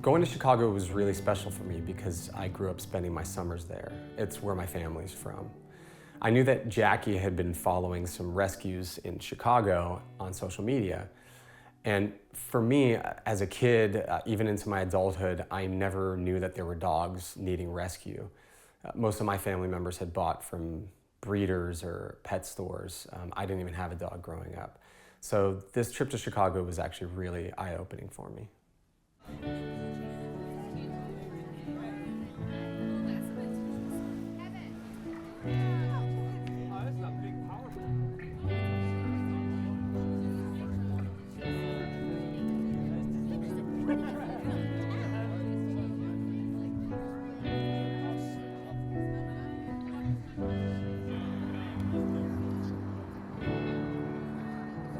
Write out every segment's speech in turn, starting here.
Going to Chicago was really special for me because I grew up spending my summers there. It's where my family's from. I knew that Jackie had been following some rescues in Chicago on social media. And for me, as a kid, even into my adulthood, I never knew that there were dogs needing rescue. Most of my family members had bought from breeders or pet stores. I didn't even have a dog growing up. So this trip to Chicago was actually really eye-opening for me.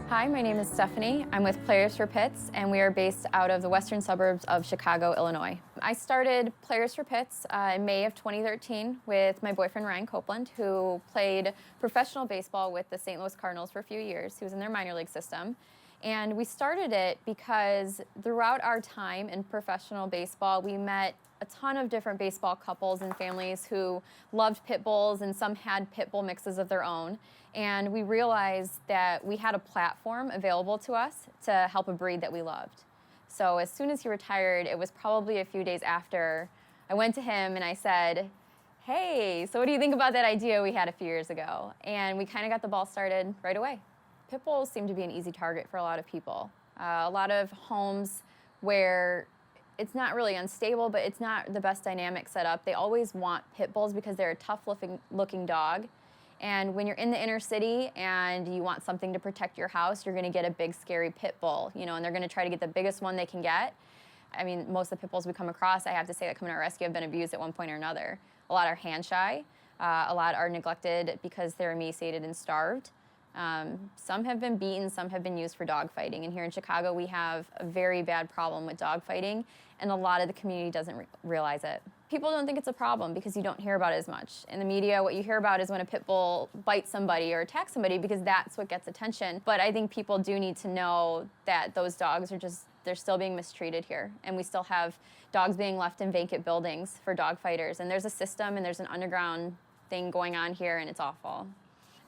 Hi, my name is Stephanie. I'm with Players for Pits, and we are based out of the western suburbs of Chicago, Illinois. I started Players for Pits in May of 2013 with my boyfriend, Ryan Copeland, who played professional baseball with the St. Louis Cardinals for a few years. He was in their minor league system. And we started it because throughout our time in professional baseball, we met a ton of different baseball couples and families who loved pit bulls, and some had pit bull mixes of their own. And we realized that we had a platform available to us to help a breed that we loved. So as soon as he retired, it was probably a few days after, I went to him and I said, hey, so what do you think about that idea we had a few years ago? And we kind of got the ball started right away. Pit bulls seem to be an easy target for a lot of people. A lot of homes where it's not really unstable, but it's not the best dynamic setup. They always want pit bulls because they're a tough-looking dog. And when you're in the inner city and you want something to protect your house, you're going to get a big, scary pit bull, and they're going to try to get the biggest one they can get. I mean, most of the pit bulls we come across, I have to say, that come in our rescue have been abused at one point or another. A lot are hand shy. A lot are neglected because they're emaciated and starved. Some have been beaten, some have been used for dog fighting. And here in Chicago, we have a very bad problem with dog fighting, and a lot of the community doesn't realize it. People don't think it's a problem because you don't hear about it as much. In the media, what you hear about is when a pit bull bites somebody or attacks somebody because that's what gets attention. But I think people do need to know that those dogs are they're still being mistreated here. And we still have dogs being left in vacant buildings for dog fighters. And there's a system and there's an underground thing going on here, and it's awful.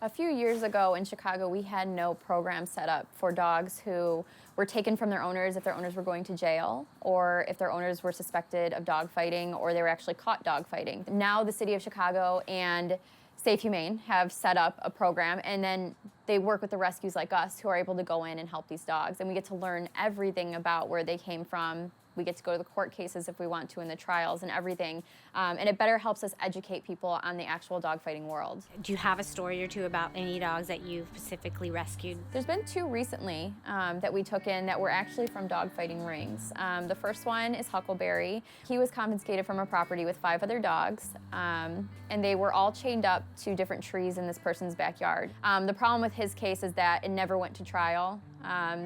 A few years ago in Chicago, we had no program set up for dogs who were taken from their owners if their owners were going to jail, or if their owners were suspected of dog fighting, or they were actually caught dog fighting. Now the city of Chicago and Safe Humane have set up a program, and then they work with the rescues like us who are able to go in and help these dogs. And we get to learn everything about where they came from. We get to go to the court cases if we want to, in the trials and everything. And it better helps us educate people on the actual dogfighting world. Do you have a story or two about any dogs that you've specifically rescued? There's been two recently that we took in that were actually from dogfighting rings. The first one is Huckleberry. He was confiscated from a property with 5 other dogs, and they were all chained up to different trees in this person's backyard. The problem with his case is that it never went to trial.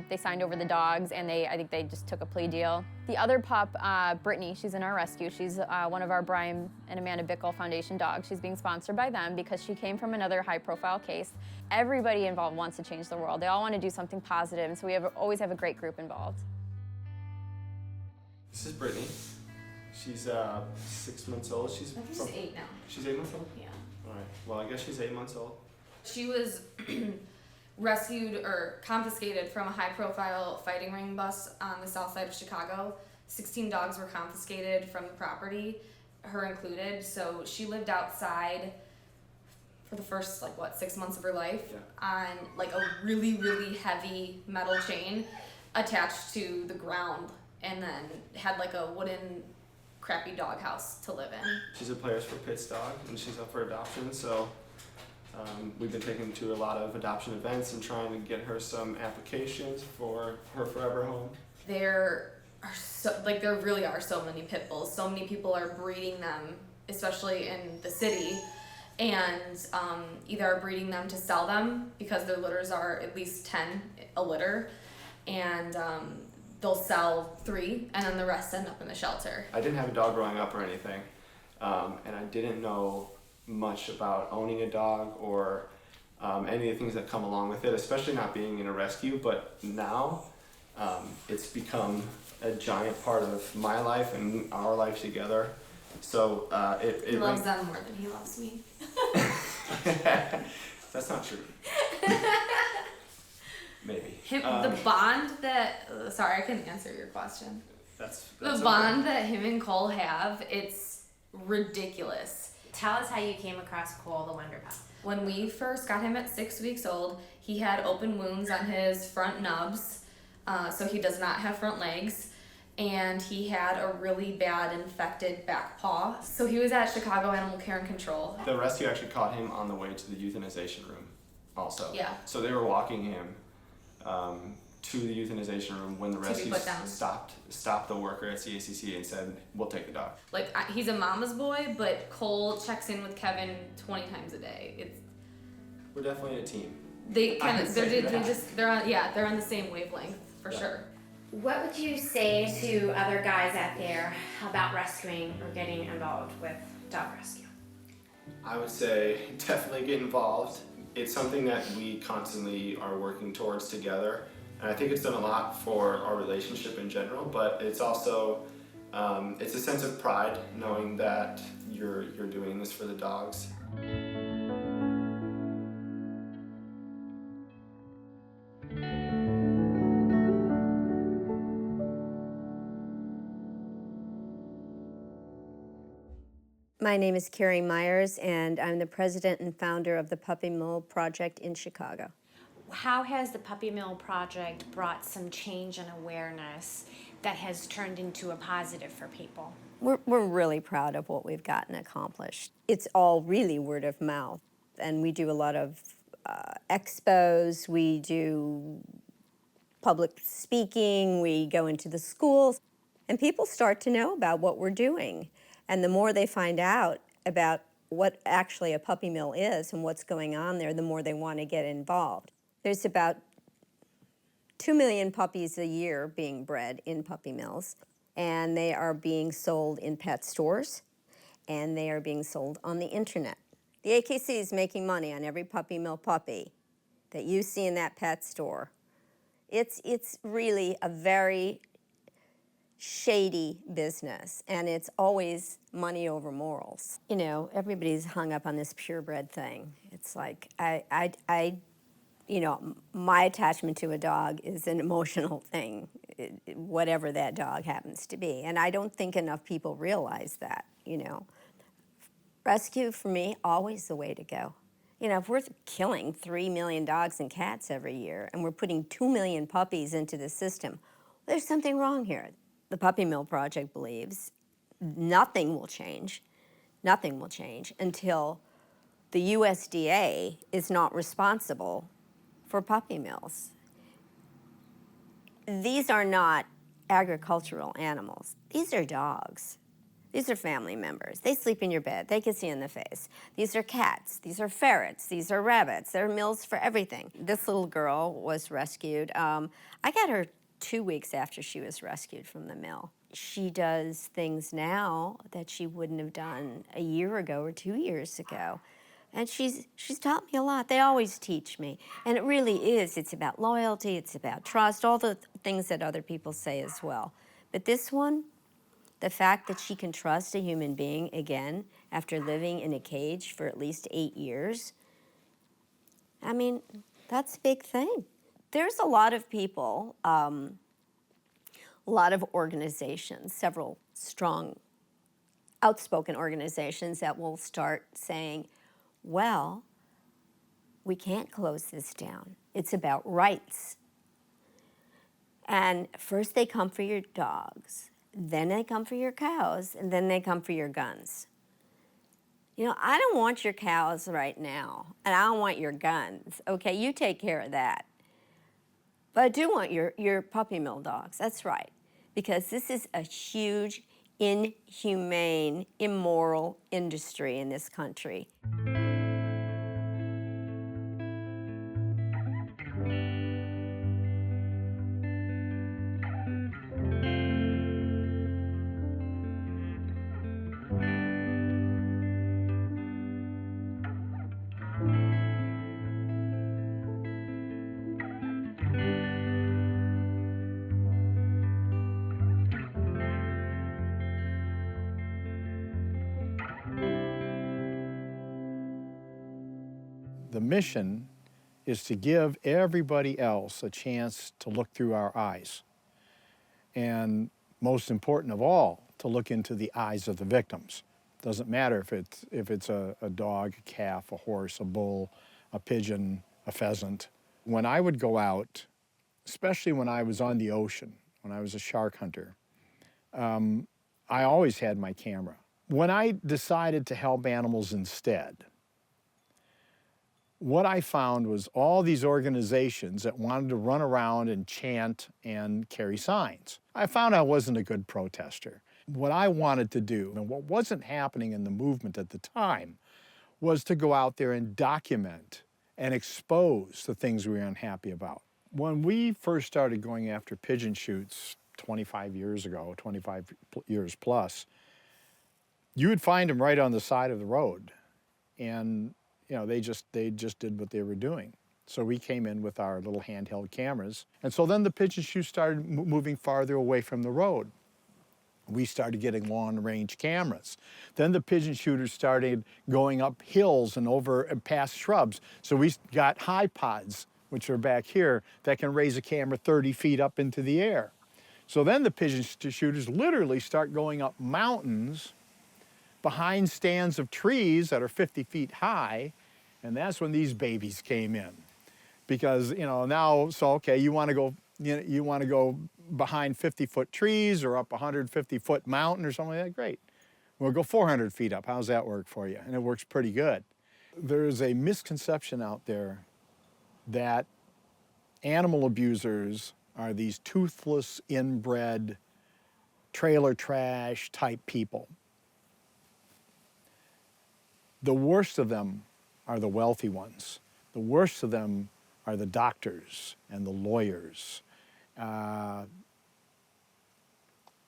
They signed over the dogs, and I think they just took a plea deal. The other pup, Britney, she's in our rescue. She's one of our Brian and Amanda Bickle Foundation dogs. She's being sponsored by them because she came from another high-profile case. Everybody involved wants to change the world. They all want to do something positive, and so we always have a great group involved. This is Britney. She's 6 months old. She's 8 now. She's 8 months old? Yeah. All right. Well, I guess she's 8 months old. She was rescued or confiscated from a high-profile fighting ring bus on the south side of Chicago. 16 dogs were confiscated from the property, her included. So she lived outside for the first 6 months of her life on a really, really heavy metal chain attached to the ground, and then had a wooden crappy doghouse to live in. She's a Players for Pits dog, and she's up for adoption. So we've been taking to a lot of adoption events and trying to get her some applications for her forever home. There really are so many pit bulls. So many people are breeding them, especially in the city, and either are breeding them to sell them because their litters are at least 10 a litter, and they'll sell 3, and then the rest end up in the shelter. I didn't have a dog growing up or anything, and I didn't know much about owning a dog or any of the things that come along with it, especially not being in a rescue. But now It's become a giant part of my life and our life together. So He loves them more than he loves me. That's not true. Maybe. The bond that, sorry, I couldn't answer your question. That's The okay. bond that him and Cole have, it's ridiculous. Tell us how you came across Cole the Wonder Pup. When we first got him at 6 weeks old, he had open wounds on his front nubs, so he does not have front legs, and he had a really bad infected back paw. So he was at Chicago Animal Care and Control. The rescue actually caught him on the way to the euthanization room also. Yeah. So they were walking him to the euthanization room when the To be rescue put down. stopped the worker at CACC and said, "We'll take the dog." Like, he's a mama's boy, but Cole checks in with Kevin 20 times a day. We're definitely a team. They kind I of, would say that. they're on the same wavelength, for sure. What would you say to other guys out there about rescuing or getting involved with dog rescue? I would say definitely get involved. It's something that we constantly are working towards together, and I think it's done a lot for our relationship in general, but it's also it's a sense of pride knowing that you're doing this for the dogs. My name is Carrie Myers, and I'm the president and founder of the Puppy Mill Project in Chicago. How has the Puppy Mill Project brought some change and awareness that has turned into a positive for people? We're really proud of what we've gotten accomplished. It's all really word of mouth, and we do a lot of expos, we do public speaking, we go into the schools, and people start to know about what we're doing. And the more they find out about what actually a puppy mill is and what's going on there, the more they want to get involved. There's about 2 million puppies a year being bred in puppy mills, and they are being sold in pet stores, and they are being sold on the internet. The AKC is making money on every puppy mill puppy that you see in that pet store. It's really a very shady business, and it's always money over morals. You know, everybody's hung up on this purebred thing. It's like, you know, my attachment to a dog is an emotional thing, whatever that dog happens to be. And I don't think enough people realize that, you know. Rescue, for me, always the way to go. You know, if we're killing 3 million dogs and cats every year, and we're putting 2 million puppies into the system, there's something wrong here. The Puppy Mill Project believes nothing will change until the USDA is not responsible for puppy mills. These are not agricultural animals. These are dogs. These are family members. They sleep in your bed. They can see in the face. These are cats. These are ferrets. These are rabbits. There are mills for everything. This little girl was rescued. I got her 2 weeks after she was rescued from the mill. She does things now that she wouldn't have done a year ago or 2 years ago. And she's taught me a lot. They always teach me. And it really is. It's about loyalty. It's about trust, all the things that other people say as well. But this one, the fact that she can trust a human being again after living in a cage for at least 8 years, I mean, that's a big thing. There's a lot of people, a lot of organizations, several strong, outspoken organizations that will start saying, well, we can't close this down. It's about rights. And first they come for your dogs, then they come for your cows, and then they come for your guns. You know, I don't want your cows right now, and I don't want your guns. Okay, you take care of that. But I do want your puppy mill dogs, that's right. Because this is a huge, inhumane, immoral industry in this country. The mission is to give everybody else a chance to look through our eyes. And most important of all, to look into the eyes of the victims. Doesn't matter if it's a dog, a calf, a horse, a bull, a pigeon, a pheasant. When I would go out, especially when I was on the ocean, when I was a shark hunter, I always had my camera. When I decided to help animals instead, what I found was all these organizations that wanted to run around and chant and carry signs. I found I wasn't a good protester. What I wanted to do, and what wasn't happening in the movement at the time, was to go out there and document and expose the things we were unhappy about. When we first started going after pigeon shoots 25 years ago, 25 years plus, you would find them right on the side of the road. And you know, they just did what they were doing. So we came in with our little handheld cameras. And so then the pigeon shoots started moving farther away from the road. We started getting long-range cameras. Then the pigeon shooters started going up hills and over and past shrubs. So we got high pods, which are back here, that can raise a camera 30 feet up into the air. So then the pigeon shooters literally start going up mountains behind stands of trees that are 50 feet high, and that's when these babies came in. Because, you know, now, so okay, you want to go behind 50-foot trees or up a 150-foot mountain or something like that, great. We'll go 400 feet up. How's that work for you? And it works pretty good. There's a misconception out there that animal abusers are these toothless, inbred, trailer trash type people. The worst of them are the wealthy ones. The worst of them are the doctors and the lawyers.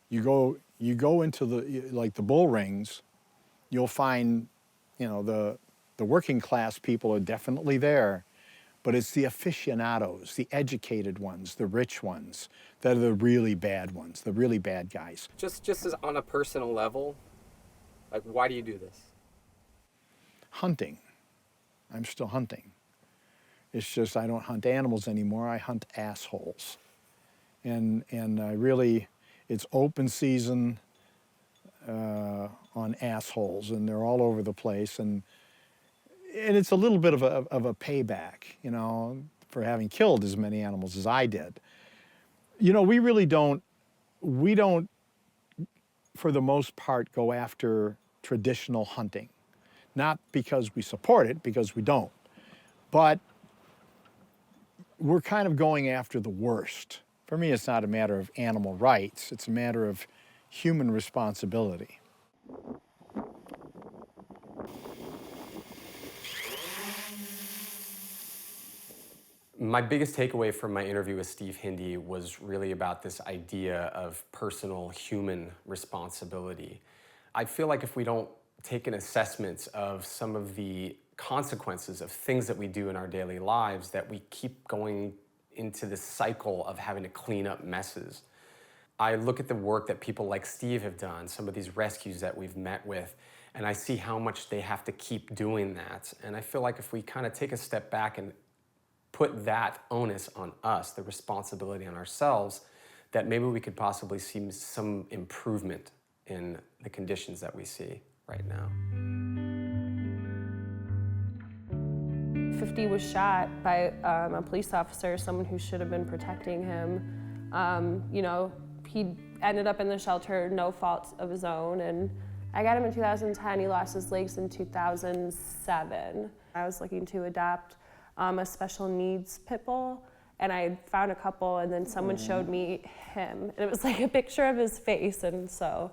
You go into the bull rings, you'll find, you know, the working class people are definitely there, but it's the aficionados, the educated ones, the rich ones, that are the really bad ones, the really bad guys. Just as on a personal level, like, why do you do this? Hunting. I'm still hunting. It's just I don't hunt animals anymore, I hunt assholes. And I really, it's open season on assholes, and they're all over the place, and it's a little bit of a payback, you know, for having killed as many animals as I did. You know, we don't, for the most part, go after traditional hunting. Not because we support it, because we don't. But we're kind of going after the worst. For me, it's not a matter of animal rights, it's a matter of human responsibility. My biggest takeaway from my interview with Steve Hindy was really about this idea of personal human responsibility. I feel like if we don't take an assessment of some of the consequences of things that we do in our daily lives, that we keep going into this cycle of having to clean up messes. I look at the work that people like Steve have done, some of these rescues that we've met with, and I see how much they have to keep doing that. And I feel like if we kind of take a step back and put that onus on us, the responsibility on ourselves, that maybe we could possibly see some improvement in the conditions that we see right now. 50 was shot by a police officer, someone who should have been protecting him. You know, he ended up in the shelter, no fault of his own, and I got him in 2010. He lost his legs in 2007. I was looking to adopt a special needs pit bull, and I found a couple, and then someone showed me him, and it was like a picture of his face, and so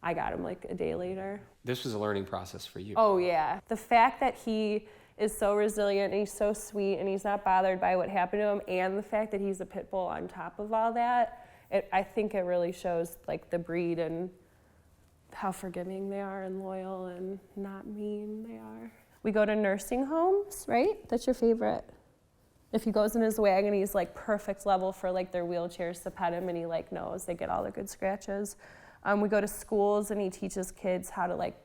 I got him like a day later. This was a learning process for you. Oh yeah. The fact that he is so resilient and he's so sweet and he's not bothered by what happened to him, and the fact that he's a pit bull on top of all that, I think it really shows like the breed and how forgiving they are and loyal and not mean they are. We go to nursing homes, right? That's your favorite. If he goes in his wagon, he's like perfect level for like their wheelchairs to pet him, and he like knows they get all the good scratches. We go to schools and he teaches kids how to like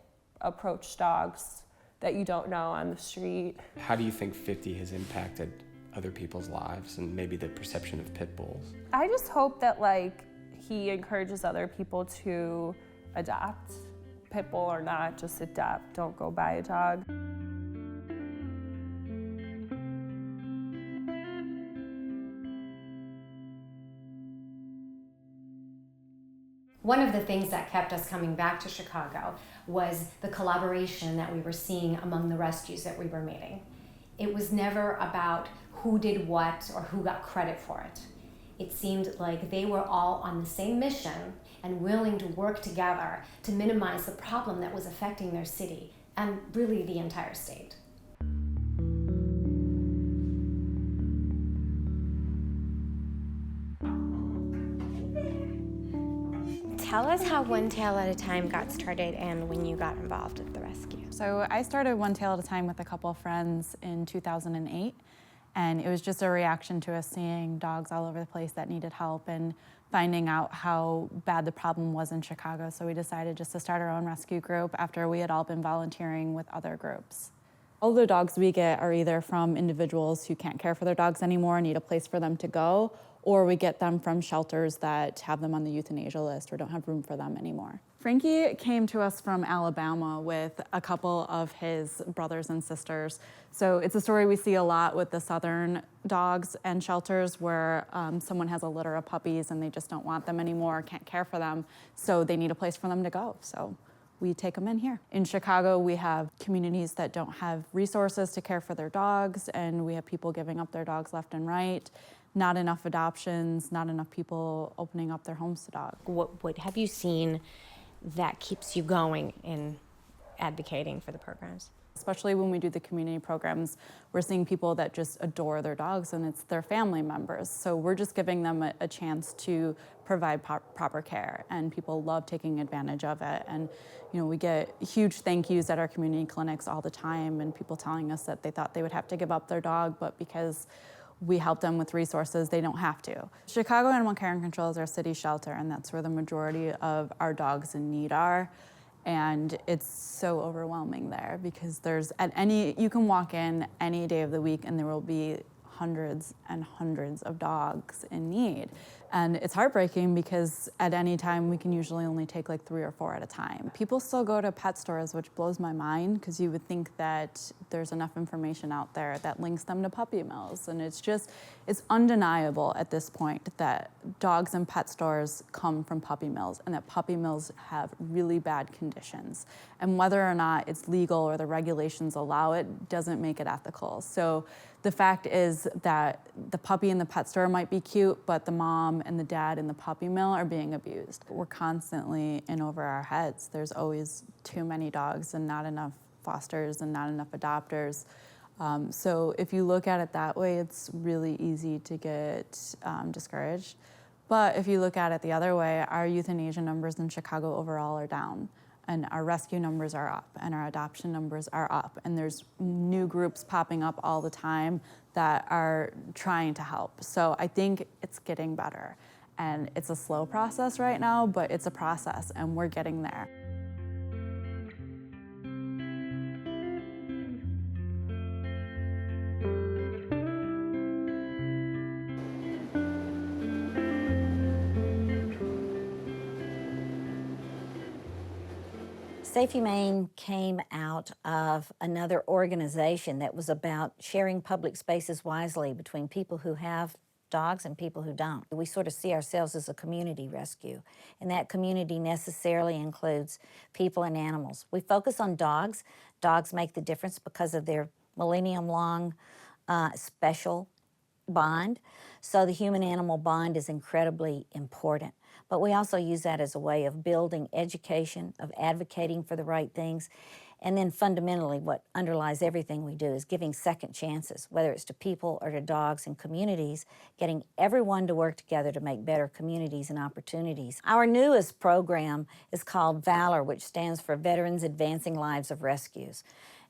approach dogs that you don't know on the street. How do you think 50 has impacted other people's lives and maybe the perception of pit bulls? I just hope that like he encourages other people to adopt, pit bull or not, just adopt, don't go buy a dog. One of the things that kept us coming back to Chicago was the collaboration that we were seeing among the rescues that we were meeting. It was never about who did what or who got credit for it. It seemed like they were all on the same mission and willing to work together to minimize the problem that was affecting their city and really the entire state. Tell us how One Tail at a Time got started and when you got involved with the rescue. So I started One Tail at a Time with a couple of friends in 2008, and it was just a reaction to us seeing dogs all over the place that needed help and finding out how bad the problem was in Chicago. So we decided just to start our own rescue group after we had all been volunteering with other groups. All the dogs we get are either from individuals who can't care for their dogs anymore, need a place for them to go, or we get them from shelters that have them on the euthanasia list or don't have room for them anymore. Frankie came to us from Alabama with a couple of his brothers and sisters. So it's a story we see a lot with the southern dogs and shelters where someone has a litter of puppies and they just don't want them anymore, can't care for them, so they need a place for them to go. So we take them in here. In Chicago, we have communities that don't have resources to care for their dogs, and we have people giving up their dogs left and right. Not enough adoptions, not enough people opening up their homes to dogs. What have you seen that keeps you going in advocating for the programs? Especially when we do the community programs, we're seeing people that just adore their dogs and it's their family members. So we're just giving them a chance to provide proper care, and people love taking advantage of it. And we get huge thank yous at our community clinics all the time, and people telling us that they thought they would have to give up their dog, but because we help them with resources, they don't have to. Chicago Animal Care and Control is our city shelter, and that's where the majority of our dogs in need are. And it's so overwhelming there because you can walk in any day of the week and there will be hundreds and hundreds of dogs in need. And it's heartbreaking because at any time we can usually only take like 3 or 4 at a time. People still go to pet stores, which blows my mind because you would think that there's enough information out there that links them to puppy mills. And it's undeniable at this point that dogs in pet stores come from puppy mills and that puppy mills have really bad conditions. And whether or not it's legal or the regulations allow it doesn't make it ethical. So the fact is that the puppy in the pet store might be cute, but the mom and the dad in the puppy mill are being abused. We're constantly in over our heads. There's always too many dogs and not enough fosters and not enough adopters. So if you look at it that way, it's really easy to get discouraged. But if you look at it the other way, our euthanasia numbers in Chicago overall are down. And our rescue numbers are up, and our adoption numbers are up. And there's new groups popping up all the time that are trying to help. So I think it's getting better. And it's a slow process right now, but it's a process, and we're getting there. Safe Humane came out of another organization that was about sharing public spaces wisely between people who have dogs and people who don't. We sort of see ourselves as a community rescue, and that community necessarily includes people and animals. We focus on dogs. Dogs make the difference because of their millennium-long special bond. So the human-animal bond is incredibly important. But we also use that as a way of building education, of advocating for the right things. And then fundamentally, what underlies everything we do is giving second chances, whether it's to people or to dogs and communities, getting everyone to work together to make better communities and opportunities. Our newest program is called VALOR, which stands for Veterans Advancing Lives of Rescues.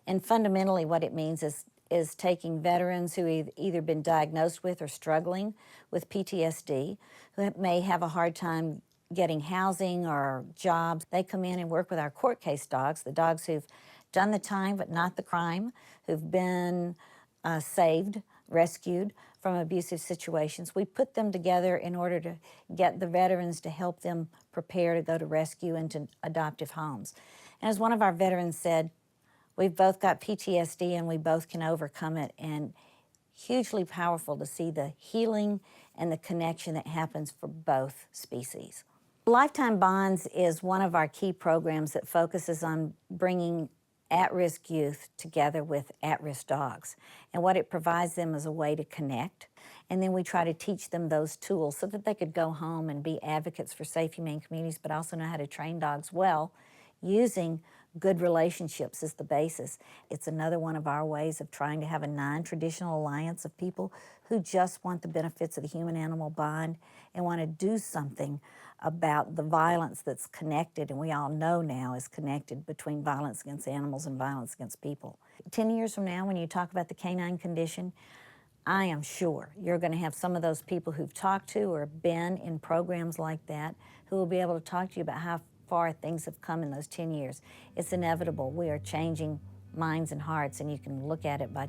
And fundamentally what it means is taking veterans who have either been diagnosed with or struggling with PTSD, who may have a hard time getting housing or jobs. They come in and work with our court case dogs, the dogs who've done the time but not the crime, who've been saved, rescued from abusive situations. We put them together in order to get the veterans to help them prepare to go to rescue into adoptive homes. And as one of our veterans said, we've both got PTSD and we both can overcome it, and hugely powerful to see the healing and the connection that happens for both species. Lifetime Bonds is one of our key programs that focuses on bringing at-risk youth together with at-risk dogs. And what it provides them is a way to connect. And then we try to teach them those tools so that they could go home and be advocates for safe, humane communities, but also know how to train dogs well, using good relationships as the basis. It's another one of our ways of trying to have a non-traditional alliance of people who just want the benefits of the human-animal bond and want to do something about the violence that's connected, and we all know now is connected between violence against animals and violence against people. 10 years from now, when you talk about the canine condition, I am sure you're going to have some of those people who've talked to or been in programs like that who will be able to talk to you about how far things have come in those 10 years. It's inevitable. We are changing minds and hearts, and you can look at it by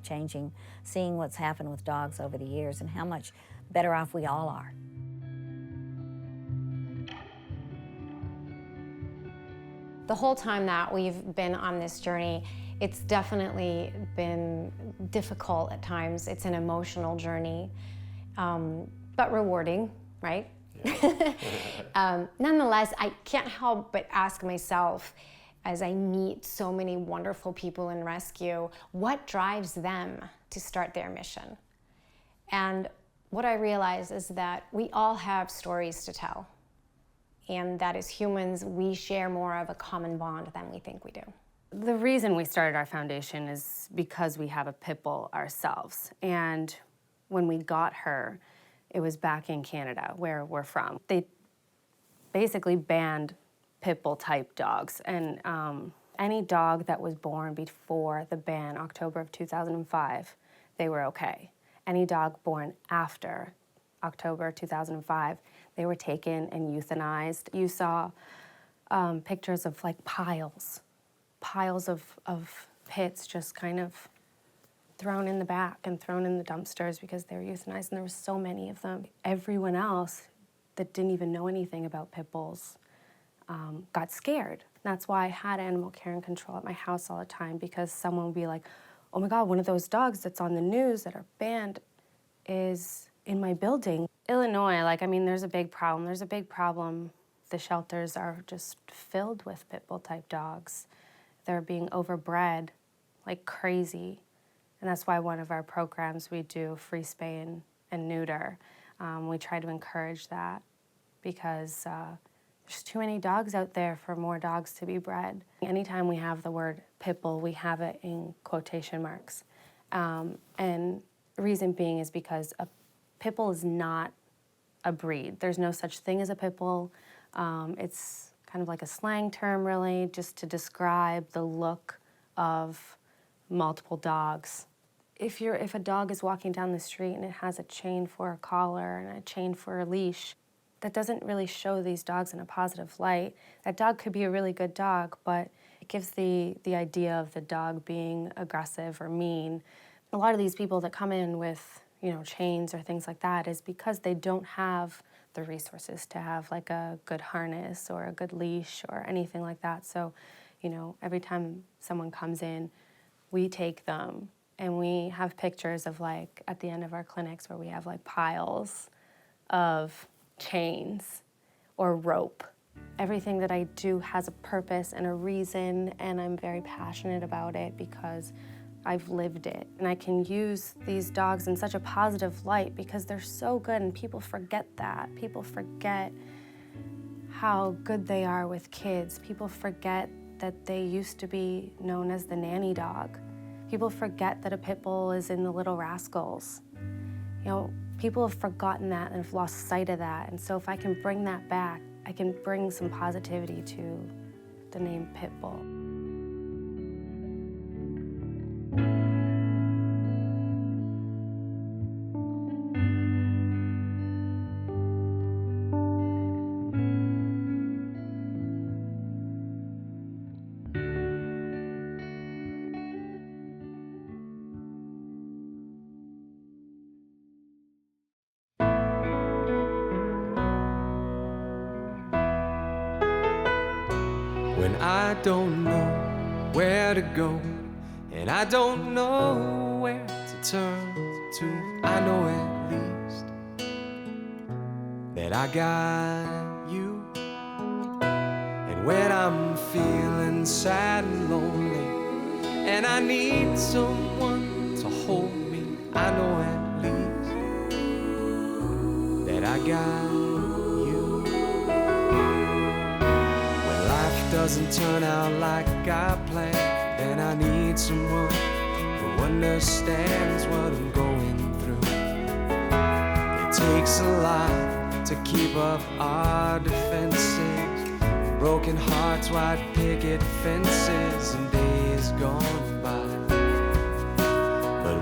seeing what's happened with dogs over the years and how much better off we all are. The whole time that we've been on this journey, it's definitely been difficult at times. It's an emotional journey, but rewarding, right? Nonetheless, I can't help but ask myself, as I meet so many wonderful people in rescue, what drives them to start their mission? And what I realize is that we all have stories to tell, and that as humans, we share more of a common bond than we think we do. The reason we started our foundation is because we have a pit bull ourselves. And when we got her, it was back in Canada, where we're from. They basically banned pit bull type dogs. And any dog that was born before the ban, October of 2005, they were okay. Any dog born after October 2005, they were taken and euthanized. You saw pictures of like piles of pits just kind of thrown in the back and thrown in the dumpsters because they were euthanized, and there were so many of them. Everyone else that didn't even know anything about pit bulls got scared. That's why I had animal care and control at my house all the time, because someone would be like, oh my God, one of those dogs that's on the news that are banned is in my building. Illinois, there's a big problem. There's a big problem. The shelters are just filled with pit bull type dogs. They're being overbred like crazy. And that's why one of our programs, we do free spay and neuter. We try to encourage that because there's too many dogs out there for more dogs to be bred. Anytime we have the word pit bull, we have it in quotation marks. And the reason being is because a pit bull is not a breed. There's no such thing as a pit bull. It's kind of like a slang term, really, just to describe the look of multiple dogs. If a dog is walking down the street and it has a chain for a collar and a chain for a leash, that doesn't really show these dogs in a positive light. That dog could be a really good dog, but it gives the idea of the dog being aggressive or mean. A lot of these people that come in with, chains or things like that is because they don't have the resources to have like a good harness or a good leash or anything like that. So, every time someone comes in, we take them and we have pictures of at the end of our clinics where we have piles of chains or rope. Everything that I do has a purpose and a reason, and I'm very passionate about it because I've lived it. And I can use these dogs in such a positive light because they're so good, and people forget that. People forget how good they are with kids. People forget that they used to be known as the nanny dog. People forget that a pit bull is in the Little Rascals. People have forgotten that and have lost sight of that. And so if I can bring that back, I can bring some positivity to the name pit bull. when I don't know where to go, and I don't know where to turn to. I know at least that I got you. And when I'm feeling sad and lonely, and I need someone to hold me, I know at least that I got you. When life doesn't turn out like I planned, then I need someone who understands what I'm going through. It takes a lot to keep up our defenses, broken hearts, white picket fences, and days gone by. But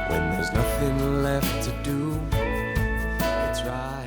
when there's nothing left to do, it's right.